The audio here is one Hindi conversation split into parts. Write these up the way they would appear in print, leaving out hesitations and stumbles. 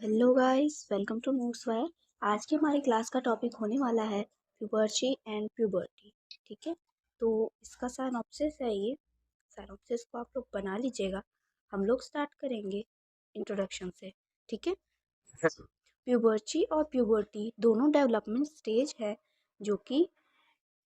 Hello guys, welcome to Moveswire. आज की हमारी क्लास का टॉपिक होने वाला है प्यूबर्टी एंड प्यूबर्टी। ठीक है, तो इसका साइनॉप्सिस है ये। साइनॉप्सिस को आप लोग बना लीजिएगा। हम लोग स्टार्ट करेंगे इंट्रोडक्शन से। ठीक है, प्यूबर्टी और प्यूबर्टी दोनों डेवलपमेंट स्टेज है जो कि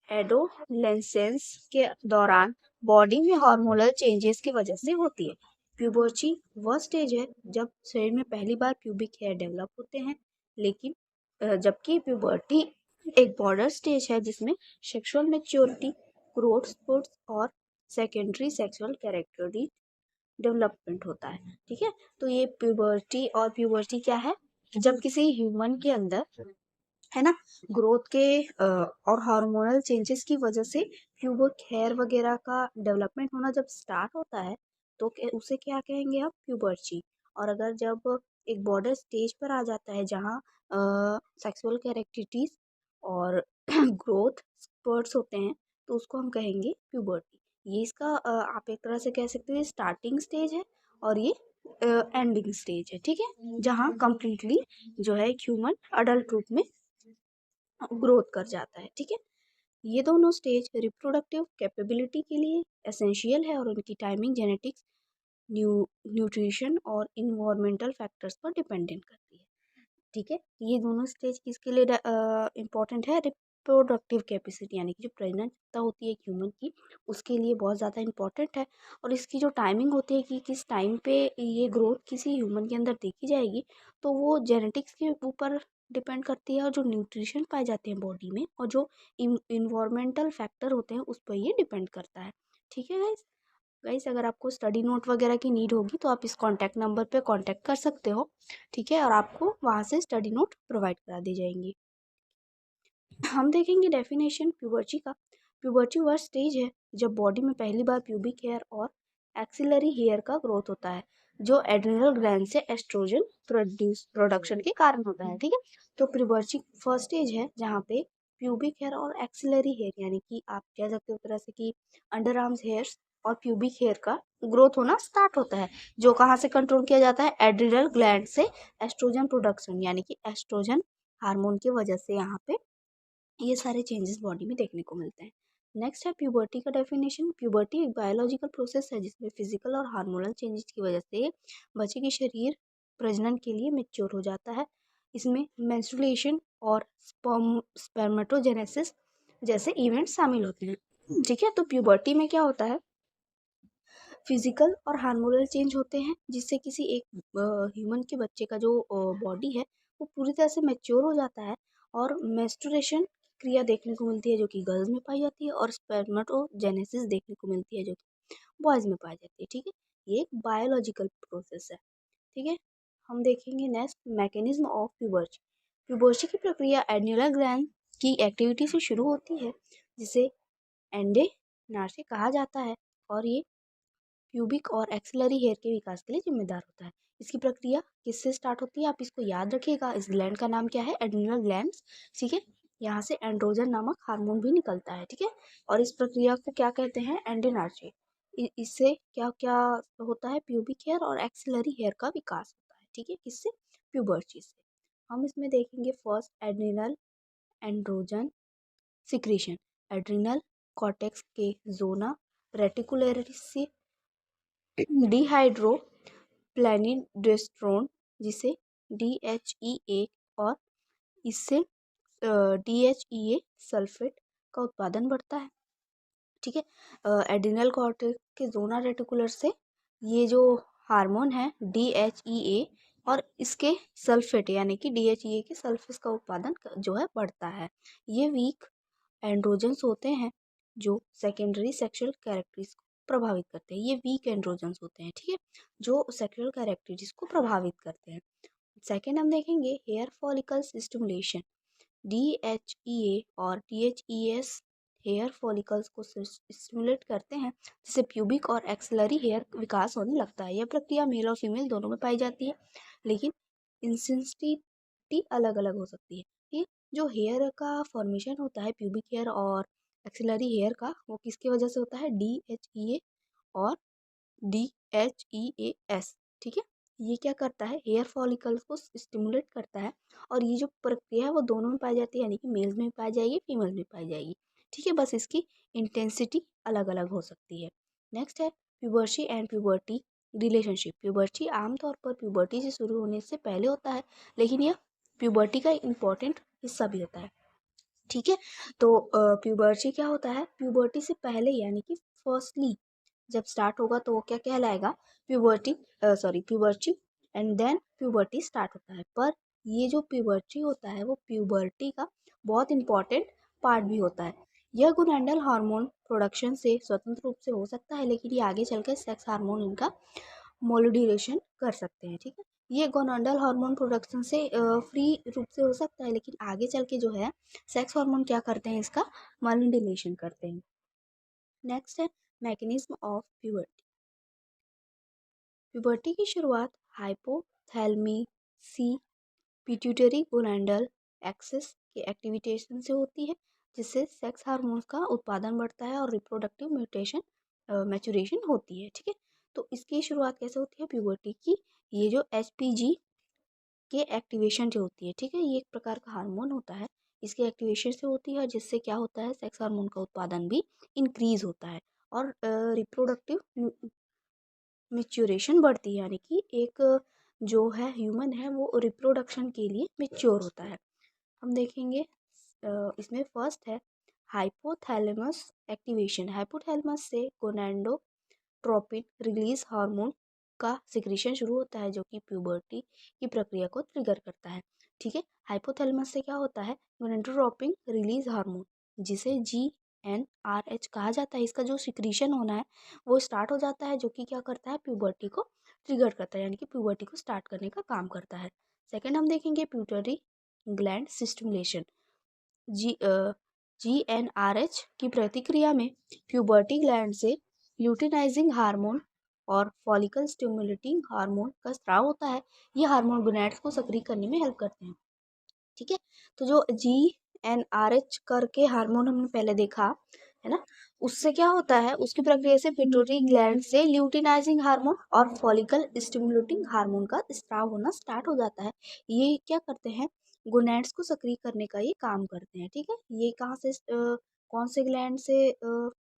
एडोलेसेंस के दौरान बॉडी में हार्मोनल चेंजेस की वजह से होती है। प्यूबर्टी वह स्टेज है जब शरीर में पहली बार प्यूबिक हेयर डेवलप होते हैं, लेकिन जबकि प्यूबर्टी एक बॉर्डर स्टेज है जिसमें सेक्सुअल मैच्योरिटी, ग्रोथ स्पोर्ट्स और सेकेंडरी सेक्सुअल कैरेक्टरिस्टिक डेवलपमेंट होता है। ठीक है, तो ये प्यूबर्टी और प्यूबर्टी क्या है? जब किसी ह्यूमन के अंदर, है ना, ग्रोथ के और हार्मोनल चेंजेस की वजह से प्यूबिक हेयर वगैरह का डेवलपमेंट होना जब स्टार्ट होता है तो उसे क्या कहेंगे आप? प्यूबर्टी। और अगर जब एक बॉर्डर स्टेज पर आ जाता है जहाँ सेक्सुअल कैरेक्टरिस्टिक्स और ग्रोथ स्पर्ट्स होते हैं तो उसको हम कहेंगे प्यूबर्टी। ये इसका आप एक तरह से कह सकते हो ये स्टार्टिंग स्टेज है और ये एंडिंग स्टेज है। ठीक है, जहाँ कंप्लीटली जो है एक ह्यूमन अडल्ट रूप में ग्रोथ कर जाता है। ठीक है, ये दोनों स्टेज रिप्रोडक्टिव कैपेबिलिटी के लिए एसेंशियल है और उनकी टाइमिंग जेनेटिक्स, न्यूट्रिशन और इन्वायरमेंटल फैक्टर्स पर डिपेंडेंट करती है। ठीक है, ये दोनों स्टेज किसके लिए इम्पोर्टेंट है? रिप्रोडक्टिव कैपेसिटी यानी कि जो प्रजनन क्षमता होती है एक ह्यूमन की, उसके लिए बहुत ज़्यादा इम्पोर्टेंट है। और इसकी जो टाइमिंग होती है कि किस टाइम पे ये ग्रोथ किसी ह्यूमन के अंदर देखी जाएगी, तो वो जेनेटिक्स के ऊपर डिपेंड करती है और जो न्यूट्रिशन पाए जाते हैं बॉडी में और जो इन्वायरमेंटल फैक्टर होते हैं उस पर ये डिपेंड करता है। ठीक है गाइस। गाइस, अगर आपको स्टडी नोट वगैरह की नीड होगी तो आप इस कॉन्टैक्ट नंबर पे कांटेक्ट कर सकते हो। ठीक है, और आपको वहाँ से स्टडी नोट प्रोवाइड करा दी जाएंगी। हम देखेंगे डेफिनेशन प्यूबर्टी का। प्यूबर्टी वह स्टेज है जब बॉडी में पहली बार प्यूबिक हेयर और एक्सिलरी हेयर का ग्रोथ होता है जो एड्रिनल ग्लैंड से एस्ट्रोजन प्रोडक्शन के कारण होता है। ठीक है, तो प्यूबर्टी फर्स्ट स्टेज है जहाँ पे प्यूबिक हेयर और एक्सिलरी हेयर यानी कि आप कह सकते हो तरह से कि अंडर आर्म्स हेयर्स और प्यूबिक हेयर का ग्रोथ होना स्टार्ट होता है, जो कहाँ से कंट्रोल किया जाता है? एड्रिनल ग्लैंड से एस्ट्रोजन प्रोडक्शन यानी कि एस्ट्रोजन हार्मोन की वजह से यहाँ पे ये सारे चेंजेस बॉडी में देखने को मिलते हैं। नेक्स्ट है प्यूबर्टी का डेफिनेशन। प्यूबर्टी एक बायोलॉजिकल प्रोसेस है जिसमें फिजिकल और हार्मोनल चेंजेस की वजह से बच्चे की शरीर प्रजनन के लिए मेच्योर हो जाता है। इसमें मेंस्ट्रुएशन और स्पर्मेटोजेनेसिस जैसे इवेंट शामिल होते हैं। ठीक है, तो प्यूबर्टी में क्या होता है? फिजिकल और हार्मोनल चेंज होते हैं जिससे किसी एक ह्यूमन के बच्चे का जो बॉडी है वो पूरी तरह से मैच्योर हो जाता है और मेंस्ट्रुएशन क्रिया देखने को मिलती है जो कि गर्ल्स में पाई जाती है और स्पर्मेटोजेनेसिस देखने को मिलती है जो कि बॉयज में पाई जाती है। ठीक है, ये एक बायोलॉजिकल प्रोसेस है। ठीक है, हम देखेंगे next mechanism of puberty. Puberty की प्रक्रिया एड्रिनल ग्लैंड की एक्टिविटी से शुरू होती है जिसे एंडे नार्से कहा जाता है और ये प्यूबिक और एक्सिलरी हेयर के विकास के लिए जिम्मेदार होता है। इसकी प्रक्रिया किससे स्टार्ट होती है? आप इसको याद रखिएगा। इस ग्लैंड का नाम क्या है? Adrenal glands. ठीक है, यहाँ से एंड्रोजन नामक हार्मोन भी निकलता है। ठीक है, और इस प्रक्रिया को क्या कहते हैं? एंडेनार्चे। इससे क्या क्या होता है? प्यूबिक हेयर और एक्सिलरी हेयर का विकास होता है। ठीक है, किससे? प्यूबर्टी से। हम इसमें देखेंगे first adrenal androgen secretion. Adrenal cortex के जोना रेटिकुलरिस से डिहाइड्रो प्लेनिडेस्ट्रोन जिसे DHEA और इससे DHEA सल्फेट का उत्पादन बढ़ता है। ठीक है, एड्रिनल कॉर्टेक्स के जोना रेटिकुलर से ये जो हार्मोन है DHEA और इसके सल्फेट यानी कि DHEA के सल्फेट का उत्पादन जो है बढ़ता है। ये वीक एंड्रोजन्स होते हैं जो सेकेंडरी सेक्सुअल कैरेक्टरिस्टिक्स को प्रभावित करते हैं। ये वीक एंड्रोजन्स होते हैं। ठीक है, जो सेक्सुअल कैरेक्टरिस्टिक्स को प्रभावित करते हैं। सेकेंड हम देखेंगे हेयर फॉलिकल्स स्टिमुलेशन। DHEA और DHES हेयर फॉलिकल्स को स्टिमुलेट करते हैं जिससे प्यूबिक और एक्सिलरी हेयर विकास होने लगता है। यह प्रक्रिया मेल और फीमेल दोनों में पाई जाती है लेकिन इंटेंसिटी अलग अलग हो सकती है। ठीक, जो हेयर का फॉर्मेशन होता है प्यूबिक हेयर और एक्सिलरी हेयर का वो किसकी वजह से होता है? DHEA और DHEAS। ठीक है, ये क्या करता है, हेयर फॉलिकल्स को स्टिमुलेट करता है। और ये जो प्रक्रिया है वो दोनों में पाई जाती है, यानी कि मेल्स में भी पाई जाएगी, फीमेल्स में पाई जाएगी। ठीक है, बस इसकी इंटेंसिटी अलग अलग हो सकती है। नेक्स्ट है puberty and puberty relationship. Puberty आमतौर पर प्यूबर्टी से शुरू होने से पहले होता है, लेकिन यह प्यूबर्टी का इम्पोर्टेंट हिस्सा भी होता है। ठीक है, तो प्यूबर्टी क्या होता है, प्यूबर्टी से पहले यानी कि फर्स्टली जब स्टार्ट होगा तो वो क्या कहलाएगा, puberty, puberty, and then puberty start होता है। पर ये जो प्यूबर्टी होता है वो प्यूबर्टी का बहुत इंपॉर्टेंट पार्ट भी होता है। यह गोनाडल हार्मोन प्रोडक्शन से स्वतंत्र रूप से हो सकता है, लेकिन ये आगे चलकर सेक्स हार्मोन इनका मोलुड्यूलेशन कर सकते हैं। ठीक है, ये गोनाडल हार्मोन प्रोडक्शन से फ्री रूप से हो सकता है, लेकिन आगे चल के जो है सेक्स हार्मोन क्या करते हैं, इसका मोलुड्यूलेशन करते हैं। नेक्स्ट है मैकेनिज्म ऑफ प्यूबर्टी। प्यूबर्टी की शुरुआत हाइपोथैलेमसी पिट्यूटरी गोनाडल एक्सिस के एक्टिवेशन से होती है, जिससे सेक्स हार्मोन्स का उत्पादन बढ़ता है और रिप्रोडक्टिव मैचुरेशन होती है। ठीक है, तो इसकी शुरुआत कैसे होती है प्यूबर्टी की, ये जो एचपीजी के एक्टिवेशन से होती है। ठीक है, ये एक प्रकार का हार्मोन होता है, इसके एक्टिवेशन से होती है, जिससे क्या होता है, सेक्स हार्मोन का उत्पादन भी इंक्रीज होता है और रिप्रोडक्टिव मैच्योरेशन बढ़ती है, यानी कि एक जो है ह्यूमन है वो रिप्रोडक्शन के लिए मैच्योर होता है। हम देखेंगे इसमें फर्स्ट है हाइपोथैलेमस एक्टिवेशन। हाइपोथैलेमस से गोनाडोट्रोपिन रिलीज हार्मोन का सिक्रीशन शुरू होता है, जो कि प्यूबर्टी की प्रक्रिया को ट्रिगर करता है। ठीक है, हाइपोथैलेमस से क्या होता है, गोनाडोट्रोपिन रिलीज हार्मोन, जिसे GnRH कहा जाता है, इसका जो सिक्रीशन होना है वो स्टार्ट हो जाता है, जो कि क्या करता है, प्यूबर्टी को ट्रिगर करता है, यानी कि प्यूबर्टी को स्टार्ट करने का काम करता है। सेकेंड हम देखेंगे प्यूटरी ग्लैंड स्टिमुलेशन। GnRH की प्रतिक्रिया में प्यूबर्टी ग्लैंड से ल्यूटिनाइजिंग हार्मोन और फॉलिकल स्टिमुलेटिंग हार्मोन का स्राव होता है। ये हार्मोन गोनैड्स को सक्रिय करने में हेल्प करते हैं। ठीक है, तो जो GnRH करके हार्मोन हमने पहले देखा है ना, उससे क्या होता है, उसकी प्रक्रिया से पिट्यूटरी ग्लैंड से ल्यूटिनाइजिंग हार्मोन और फॉलिकल स्टिमुलेटिंग हार्मोन का स्राव होना स्टार्ट हो जाता है। ये क्या करते हैं, गोनैड्स को सक्रिय करने का ये काम करते हैं। ठीक है, ये कहाँ से कौन से ग्लैंड से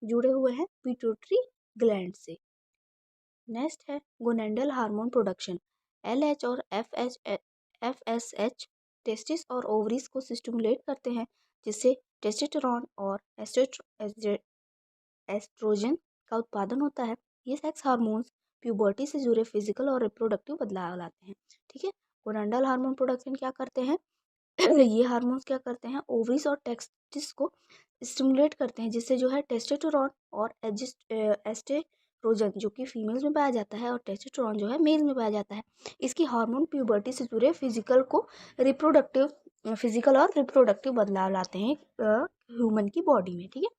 जुड़े हुए हैं, पिट्यूटरी ग्लैंड से। नेक्स्ट है गोनेडल हार्मोन प्रोडक्शन। LH और FSH टेस्टिस और ओवरीज को स्टिमुलेट करते हैं, जिससे टेस्टोस्टेरोन और एस्ट्रोजन का उत्पादन होता है। ये सेक्स हार्मोन्स प्यूबर्टी से जुड़े फिजिकल और रिप्रोडक्टिव बदलाव लाते हैं। ठीक है, गोनेडल हार्मोन प्रोडक्शन क्या करते हैं ये हार्मोन्स क्या करते हैं, ओवरीज और टेस्टिस को स्टिमुलेट करते हैं, जिससे जो है टेस्टोस्टेरोन और एस्टेरोजन जो कि फीमेल्स में पाया जाता है और टेस्टोस्टेरोन जो है मेल्स में पाया जाता है। इसकी हार्मोन प्यूबर्टी से जुड़े फिजिकल और रिप्रोडक्टिव बदलाव लाते हैं ह्यूमन की बॉडी में। ठीक है,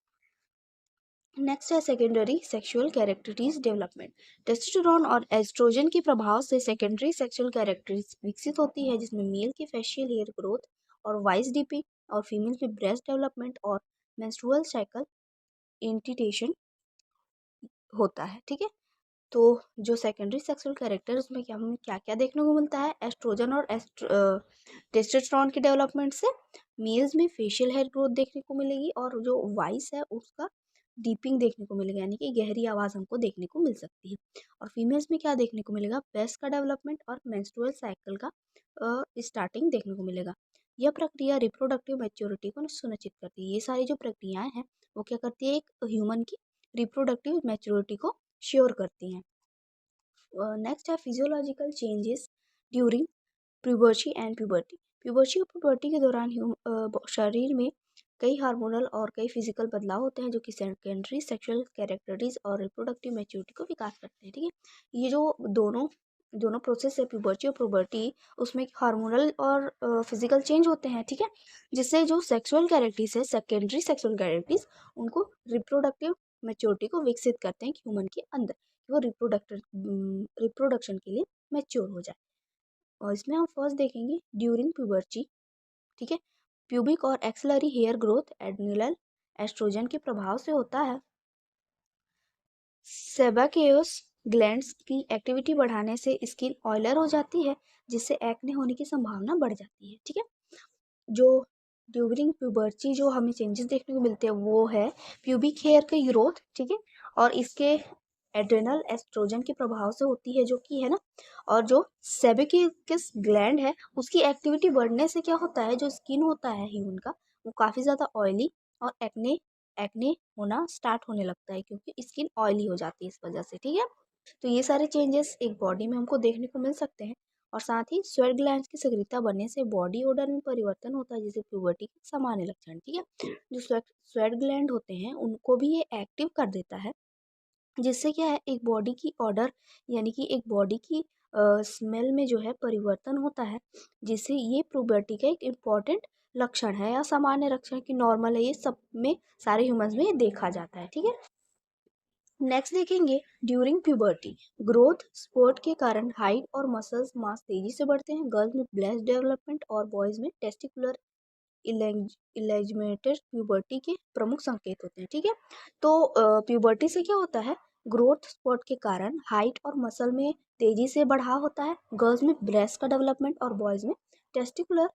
नेक्स्ट है सेकेंडरी सेक्सुअल कैरेक्टरिटीज डेवलपमेंट। टेस्टोस्टेरोन और एस्ट्रोजन के प्रभाव से सेकेंडरी सेक्सुअल कैरेक्टरिटीज विकसित होती है, जिसमें मेल की फेशियल हेयर ग्रोथ और वाइस डीपिंग और फीमेल की ब्रेस्ट डेवलपमेंट और मेंस्ट्रुअल साइकिल इंटिटेशन होता है। ठीक है, तो जो सेकेंडरी सेक्सुअल कैरेक्टर उसमें क्या हमें क्या क्या देखने को मिलता है, एस्ट्रोजन और टेस्टोस्टेरोन के डेवलपमेंट से मेल्स में फेशियल हेयर ग्रोथ देखने को मिलेगी, और जो वॉइस है उसका डीपिंग देखने को मिलेगा, यानी कि गहरी आवाज़ हमको देखने को मिल सकती है। और फीमेल्स में क्या देखने को मिलेगा, ब्रेस्ट का डेवलपमेंट और मेंस्ट्रुअल साइकिल का स्टार्टिंग देखने को मिलेगा। यह प्रक्रिया रिप्रोडक्टिव मैच्योरिटी को सुनिश्चित करती है। ये सारी जो प्रक्रियाएं हैं वो क्या करती है, एक ह्यूमन की रिप्रोडक्टिव मैच्योरिटी को श्योर करती हैं। नेक्स्ट है physiological changes during puberty and puberty. Puberty और प्यूबर्टी के दौरान शरीर में कई हार्मोनल और कई फिजिकल बदलाव होते हैं, जो कि सेकेंडरी सेक्सुअल कैरेक्टरिटीज और रिप्रोडक्टिव मैच्योरिटी को विकास करते हैं। ठीक है, ये जो दोनों दोनों प्रोसेस है प्यूबर्टी और प्यूबर्टी, उसमें हार्मोनल और फिजिकल चेंज होते हैं। ठीक है, जिससे जो सेक्सुअल कैरेक्टरिटीज है, सेकेंडरी सेक्सुअल कैरेक्टरिटीज, उनको रिप्रोडक्टिव मैच्योरिटी को विकसित करते हैं ह्यूमन के अंदर, वो रिप्रोडक्शन के लिए मैच्योर हो जाए। और इसमें हम फर्स्ट देखेंगे ड्यूरिंग प्यूबर्टी। ठीक है, प्यूबिक और axillary hair growth adrenal estrogen के प्रभाव से होता है। सेबाकेओस ग्लैंड्स की एक्टिविटी बढ़ाने से स्किन ऑयलर हो जाती है, जिससे एक्ने होने की संभावना बढ़ जाती है। ठीक है, जो ड्यूरिंग प्यूबर्टी जो हमें चेंजेस देखने को मिलते हैं वो है प्यूबिक हेयर का ग्रोथ। ठीक है, और इसके एड्रेनल एस्ट्रोजन के प्रभाव से होती है, जो कि है ना। और जो सेबेक्यूस ग्लैंड है उसकी एक्टिविटी बढ़ने से क्या होता है, जो स्किन होता है ह्यूमन का वो काफ़ी ज़्यादा ऑयली और एक्ने एक्ने होना स्टार्ट होने लगता है, क्योंकि स्किन ऑयली हो जाती है इस वजह से। ठीक है, तो ये सारे चेंजेस एक बॉडी में हमको देखने को मिल सकते हैं। और साथ ही स्वेट ग्लैंड्स की सक्रियता बढ़ने से बॉडी ओडर में परिवर्तन होता है, जैसे प्यूबर्टी के सामान्य लक्षण। ठीक है, जो स्वेट ग्लैंड होते हैं उनको भी ये एक्टिव कर देता है, जिससे क्या है, एक बॉडी की ऑर्डर यानी कि एक बॉडी की स्मेल में जो है परिवर्तन होता है, जिससे ये प्यूबर्टी का एक इम्पॉर्टेंट लक्षण है या सामान्य लक्षण की नॉर्मल है, ये सब में सारे ह्यूमंस में देखा जाता है। ठीक है, नेक्स्ट देखेंगे ड्यूरिंग प्यूबर्टी ग्रोथ स्पोर्ट के कारण हाइट और मसल्स मास तेजी से बढ़ते हैं। गर्ल्स में ब्रेस्ट डेवलपमेंट और बॉयज में टेस्टिकुलर इलेजमेटेड प्यूबर्टी के प्रमुख संकेत होते हैं। ठीक है, तो प्यूबर्टी से क्या होता है, ग्रोथ स्पोर्ट के कारण हाइट और मसल में तेजी से बढ़ाव होता है। गर्ल्स में ब्रेस्ट का डेवलपमेंट और बॉयज में टेस्टिकुलर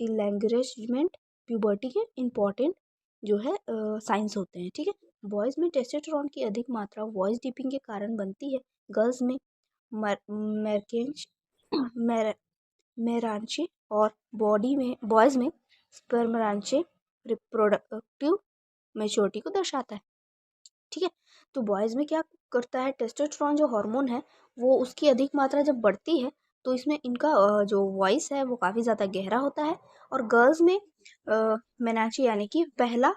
इलेंगरेजमेंट प्यूबर्टी के इम्पॉर्टेंट जो है साइंस होते हैं। ठीक है, बॉयज में टेस्टोस्टेरोन की अधिक मात्रा वॉइस डिपिंग के कारण बनती है। गर्ल्स में मैरकेंज मेरांचे और बॉडी में बॉयज में स्पर्मरांचे रिप्रोडक्टिव मेच्योरिटी को दर्शाता है। ठीक है, तो बॉयज में क्या करता है, टेस्टोस्टेरोन जो हार्मोन है वो उसकी अधिक मात्रा जब बढ़ती है तो इसमें इनका जो वॉइस है वो काफ़ी ज़्यादा गहरा होता है। और गर्ल्स में मेनाचे यानी कि पहला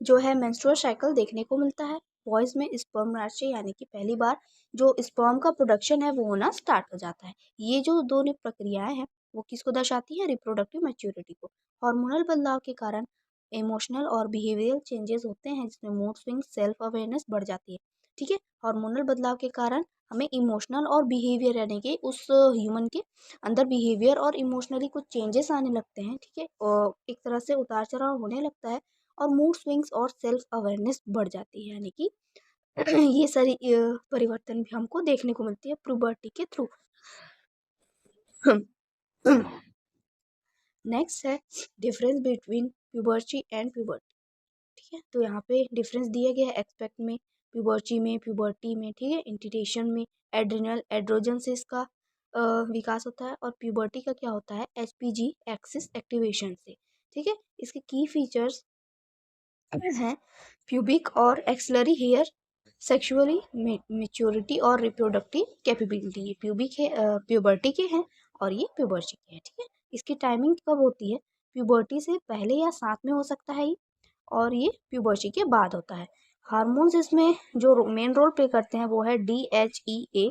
जो है मेंस्ट्रुअल साइकिल देखने को मिलता है। बॉयज में स्पर्मराचे यानी कि पहली बार जो स्पर्म का प्रोडक्शन है वो होना स्टार्ट हो जाता है। ये जो दोनों प्रक्रियाएं हैं वो किसको दर्शाती है, रिप्रोडक्टिव मैच्योरिटी को। हार्मोनल बदलाव के कारण इमोशनल और बिहेवियरल चेंजेस होते हैं, जिसमें मूड स्विंग सेल्फ अवेयरनेस बढ़ जाती है। ठीक है, हार्मोनल बदलाव के कारण हमें इमोशनल और बिहेवियर यानी कि उस ह्यूमन के अंदर बिहेवियर और इमोशनली कुछ चेंजेस आने लगते हैं। ठीक है, और एक तरह से उतार चढ़ाव होने लगता है और मूड स्विंग्स और सेल्फ अवेयरनेस बढ़ जाती है, यानी कि ये सारी परिवर्तन भी हमको देखने को मिलती है प्यूबर्टी के थ्रू। नेक्स्ट है difference between puberty and puberty. ठीक है, तो यहाँ पे डिफरेंस दिया गया है एक्सपेक्ट में, प्यूबर्टी में। ठीक है, इंटिटेशन में एड्रिनल एड्रोजन से इसका विकास होता है, और प्यूबर्टी का क्या होता है, एचपीजी एक्सिस एक्टिवेशन से। ठीक है, इसके की फीचर्स हैं प्यूबिक और एक्सलरी हेयर, सेक्सुअली मेच्योरिटी और रिप्रोडक्टिव कैपेबिलिटी। ये प्यूबिक है प्यूबर्टी के हैं और ये प्यूबर्टी के हैं। ठीक है, इसकी टाइमिंग कब होती है, प्यूबर्टी से पहले या साथ में हो सकता है ये, और ये प्यूबर्टी के बाद होता है। हार्मोन्स इसमें जो मेन रोल प्ले करते हैं वो है DHEA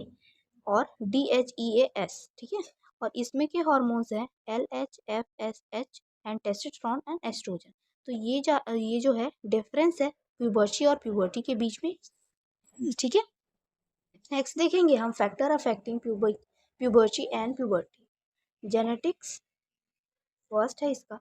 और DHEAS। ठीक है, और इसमें के हार्मोन्स हैं LH FSH and testosterone and estrogen. तो ये जो है डिफरेंस है प्यूबर्टी और प्यूबर्टी के बीच में। ठीक है, नेक्स्ट देखेंगे हम factor affecting puberty and puberty. Genetics first है इसका।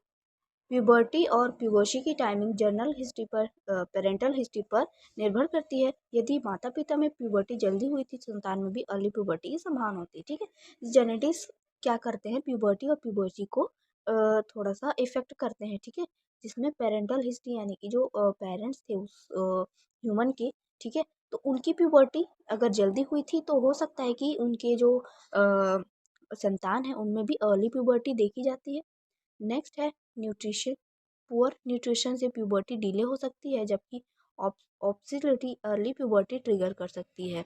प्यूबर्टी और प्यूबर्टी की टाइमिंग जर्नल हिस्ट्री पर पेरेंटल हिस्ट्री पर निर्भर करती है। यदि माता पिता में प्यूबर्टी जल्दी हुई थी, संतान में भी अर्ली प्यूबर्टी की संभावना होती है। ठीक है, जेनेटिक्स क्या करते हैं, प्यूबर्टी और प्यूबर्टी को थोड़ा सा इफेक्ट करते हैं। ठीक है, जिसमें पेरेंटल हिस्ट्री यानी कि जो पेरेंट्स थे उस ह्यूमन के, ठीक है, तो उनकी प्यूबर्टी अगर जल्दी हुई थी तो हो सकता है कि उनके जो संतान है उनमें भी अर्ली प्यूबर्टी देखी जाती है। नेक्स्ट है न्यूट्रिशन। पुअर न्यूट्रिशन से प्यूबर्टी डिले हो सकती है, जबकि ऑब्सिलिटी अर्ली प्यूबर्टी ट्रिगर कर सकती है।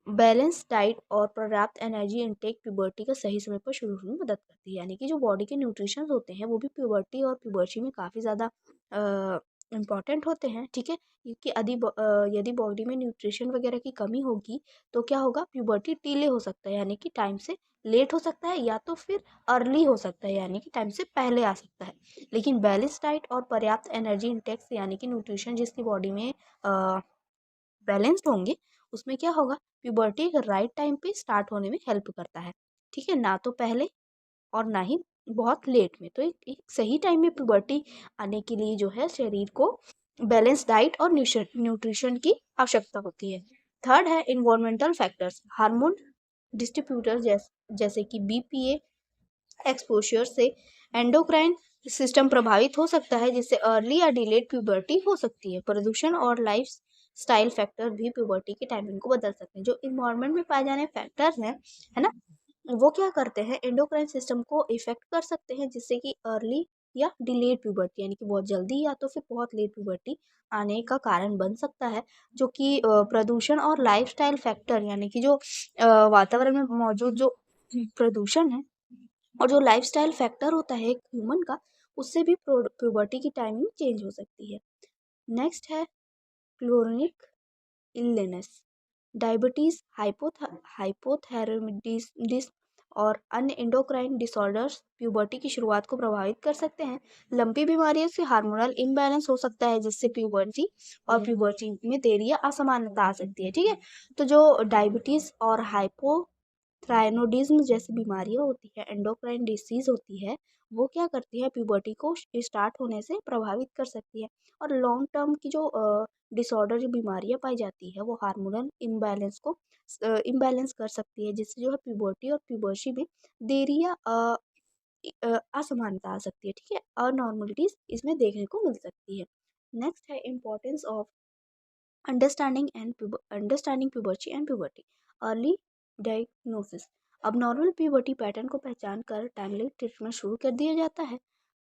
बैलेंस डाइट और पर्याप्त एनर्जी इनटेक प्यूबर्टी का सही समय पर शुरू होने में मदद करती है, यानी कि जो बॉडी के न्यूट्रिशन होते हैं वो भी प्यूबर्टी और प्यूबर्टी में काफ़ी ज़्यादा इम्पॉर्टेंट होते हैं। ठीक है, क्योंकि यदि बॉडी में न्यूट्रिशन वगैरह की कमी होगी तो क्या होगा, प्यूबर्टी डिले हो सकता है, यानी कि टाइम से लेट हो सकता है, या तो फिर अर्ली हो सकता है, यानी कि टाइम से पहले आ सकता है। लेकिन बैलेंस डाइट और पर्याप्त एनर्जी इंटेक्स यानी कि न्यूट्रिशन जिसकी बॉडी में बैलेंस्ड होंगे, उसमें क्या होगा, प्यूबर्टी एक राइट टाइम पे स्टार्ट होने में हेल्प करता है। ठीक है, ना तो पहले और ना ही बहुत लेट में। तो एक सही टाइम में प्यूबर्टी आने के लिए जो है शरीर को बैलेंस डाइट और न्यूट्रिशन की आवश्यकता होती है। थर्ड है इन्वायरमेंटल फैक्टर्स, हार्मोन डिस्ट्रीब्यूटर जैसे कि बीपीए एक्सपोजर से एंडोक्राइन सिस्टम प्रभावित हो सकता है, जिससे अर्ली या डिलेड प्यूबर्टी हो सकती है। प्रदूषण और लाइफ स्टाइल फैक्टर भी प्यूबर्टी के टाइमिंग को बदल सकते हैं। जो इन्वायरमेंट में पाए जाने फैक्टर्स हैं, है ना, वो क्या करते हैं, एंडोक्राइन सिस्टम को इफेक्ट कर सकते हैं, जिससे कि अर्ली या डिलेड प्यूबर्टी यानी कि बहुत जल्दी या तो फिर बहुत लेट प्यूबर्टी आने का कारण बन सकता है। जो कि प्रदूषण और लाइफस्टाइल फैक्टर यानी कि जो वातावरण में मौजूद जो प्रदूषण है और जो लाइफस्टाइल फैक्टर होता है एक ह्यूमन का, उससे भी प्यूबर्टी की टाइमिंग चेंज हो सकती है। नेक्स्ट है क्रोनिक इलनेस, डायबिटीज, हाइपोथायरायडिज्म और अन्य एंडोक्राइन डिसऑर्डर्स प्यूबर्टी की शुरुआत को प्रभावित कर सकते हैं। लंपी बीमारियों से हार्मोनल इम्बैलेंस हो सकता है, जिससे प्यूबर्टी और प्यूबर्टी में देरी या असमानता आ सकती है। ठीक है, तो जो डायबिटीज और थायराइडोडिज्म जैसी बीमारियां होती है, एंडोक्राइन डिसीज होती है, वो क्या करती है, प्यूबर्टी को स्टार्ट होने से प्रभावित कर सकती है। और लॉन्ग टर्म की जो डिसऑर्डर जो बीमारियां पाई जाती है, वो हार्मोनल इम्बैलेंस को इम्बैलेंस कर सकती है, जिससे जो है प्यूबर्टी और प्यूबर्सी में देरी या असमानता आ सकती है। ठीक है, अनॉर्मलिटीज इसमें देखने को मिल सकती है। नेक्स्ट है importance of understanding puberty and puberty, early diagnosis. अब नॉर्मल प्यूबर्टी पैटर्न को पहचान कर टाइमली ट्रीटमेंट शुरू कर दिया जाता है।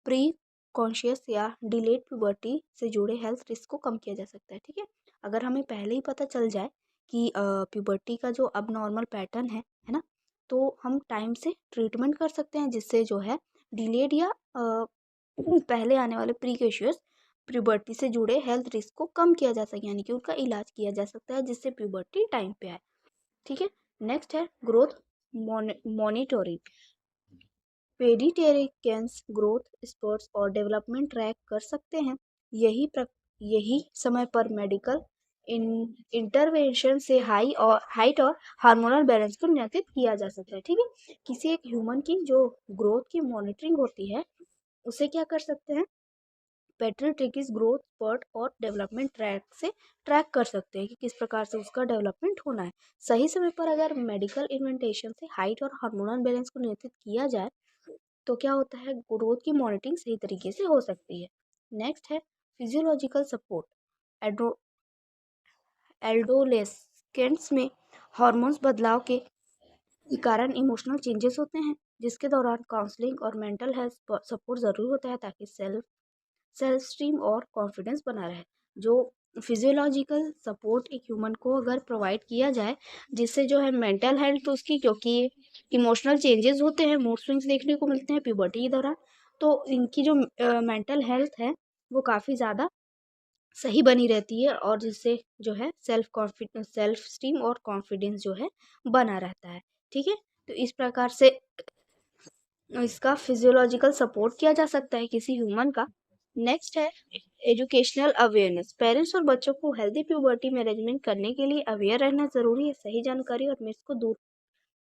प्री कॉन्शियस या डिलेड प्यूबर्टी से जुड़े हेल्थ रिस्क को कम किया जा सकता है। ठीक है, अगर हमें पहले ही पता चल जाए कि प्यूबर्टी का जो अब नॉर्मल पैटर्न है ना, तो हम टाइम से ट्रीटमेंट कर सकते हैं, जिससे जो है डिलेड या पहले आने वाले प्रीकॉशियस प्यूबर्टी से जुड़े हेल्थ रिस्क को कम किया जा सके, यानी कि उनका इलाज किया जा सकता है, जिससे प्यूबर्टी टाइम पे आए। ठीक है, नेक्स्ट है ग्रोथ मॉनिटरिंग। पेडियाट्रिशियंस ग्रोथ स्पर्ट्स और डेवलपमेंट ट्रैक कर सकते हैं। यही समय पर मेडिकल इंटरवेंशन से हाइट और हार्मोनल बैलेंस को नियंत्रित किया जा सकता है। ठीक है, किसी एक ह्यूमन की जो ग्रोथ की मॉनिटरिंग होती है, उसे क्या कर सकते हैं, पेडियाट्रिक ग्रोथ स्पर्ट और डेवलपमेंट ट्रैक से ट्रैक कर सकते हैं कि किस प्रकार से उसका डेवलपमेंट होना है। सही समय पर अगर मेडिकल इन्वेंटेशन से हाइट और हार्मोनल बैलेंस को नियंत्रित किया जाए, तो क्या होता है, ग्रोथ की मॉनिटरिंग सही तरीके से हो सकती है। नेक्स्ट है फिजियोलॉजिकल सपोर्ट। एडोलेसेंट्स में हार्मोन्स बदलाव के कारण इमोशनल चेंजेस होते हैं, जिसके दौरान काउंसलिंग और मेंटल हेल्थ सपोर्ट ज़रूरी होता है, ताकि सेल्फ स्टीम और कॉन्फिडेंस बना रहे। जो फिजियोलॉजिकल सपोर्ट एक ह्यूमन को अगर प्रोवाइड किया जाए, जिससे जो है मेंटल हेल्थ तो उसकी, क्योंकि इमोशनल चेंजेस होते हैं, मूड स्विंग्स देखने को मिलते हैं प्यूबर्टी के दौरान, तो इनकी जो मेंटल हेल्थ है वो काफ़ी ज़्यादा सही बनी रहती है, और जिससे जो है सेल्फ स्टीम और कॉन्फिडेंस जो है बना रहता है। ठीक है, तो इस प्रकार से इसका फिजियोलॉजिकल सपोर्ट किया जा सकता है किसी ह्यूमन का। नेक्स्ट है एजुकेशनल अवेयरनेस। पेरेंट्स और बच्चों को हेल्दी प्यूबर्टी मैनेजमेंट करने के लिए अवेयर रहना ज़रूरी है। सही जानकारी और मिथ्स को दूर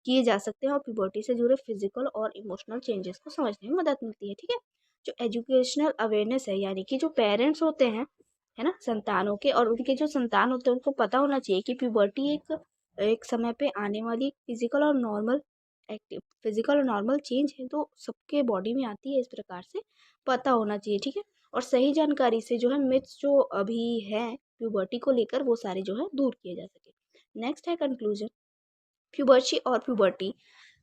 किए जा सकते हैं और प्यूबर्टी से जुड़े फिजिकल और इमोशनल चेंजेस को समझने में मदद मिलती है। ठीक है, जो एजुकेशनल अवेयरनेस है, यानी कि जो पेरेंट्स होते हैं, है ना, संतानों के, और उनके जो संतान होते हैं, उनको पता होना चाहिए कि प्यूबर्टी एक एक समय पे आने वाली फिजिकल और नॉर्मल चेंज है, तो सबके बॉडी में आती है, इस प्रकार से पता होना चाहिए। ठीक है, और सही जानकारी से जो है मिथ्स जो अभी है प्यूबर्टी को लेकर, वो सारे जो है दूर किए जा सके। नेक्स्ट है कंक्लूजन। प्यूबर्ची और प्यूबर्टी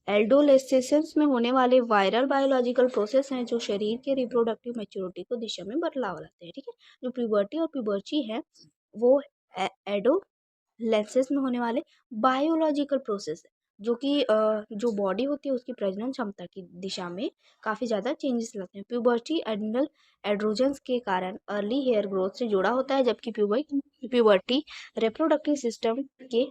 एडोलेसेंस में होने वाले वायरल बायोलॉजिकल प्रोसेस हैं, जो शरीर के रिप्रोडक्टिव मैच्योरिटी को दिशा में बदलाव लाते हैं। ठीक है, जो प्यूबर्टी और प्यूबर्ची है, वो एडोलेसेंस में होने वाले बायोलॉजिकल प्रोसेस है, जो कि जो बॉडी होती है उसकी प्रजनन क्षमता की दिशा में काफ़ी ज़्यादा चेंजेस लाते हैं। प्यूबर्टी एडनल एड्रोजन्स के कारण अर्ली हेयर ग्रोथ से जुड़ा होता है, जबकि प्यूबर्टी रिप्रोडक्टिव सिस्टम के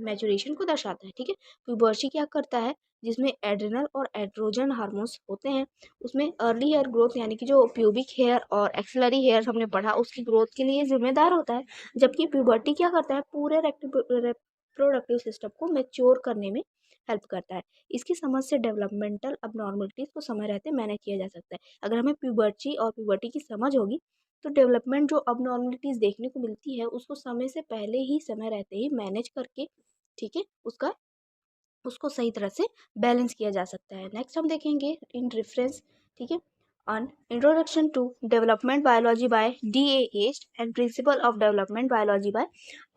मैचुरेशन को दर्शाता है। ठीक है, प्यूबर्टी क्या करता है, जिसमें एड्रिनल और एड्रोजन हार्मोन्स होते हैं, उसमें अर्ली हेयर ग्रोथ यानी कि जो प्यूबिक हेयर और एक्सिलरी हेयर हमने पढ़ा, उसकी ग्रोथ के लिए जिम्मेदार होता है। जबकि प्यूबर्टी क्या करता है, पूरे रिप्रोडक्टिव सिस्टम को मैच्योर करने में हेल्प करता है। इसकी समझ से डेवलपमेंटल अबनॉर्मलिटीज़ को समय रहते मैनेज किया जा सकता है। अगर हमें प्यूबर्टी और प्यूबर्टी की समझ होगी तो डेवलपमेंट जो अबनॉर्मलिटीज़ देखने को मिलती है उसको समय से पहले ही, समय रहते ही मैनेज करके, ठीक है, उसको सही तरह से बैलेंस किया जा सकता है। नेक्स्ट हम देखेंगे इन रेफरेंस, ठीक है, on introduction to development biology by D.A. एस्ट and principle of development biology by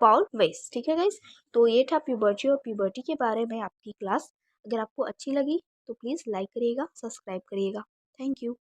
Paul West. ठीक है गाइस, तो ये था प्यूबर्टी और प्यूबर्टी के बारे में आपकी क्लास। अगर आपको अच्छी लगी तो प्लीज़ लाइक करिएगा, सब्सक्राइब करिएगा। Thank you.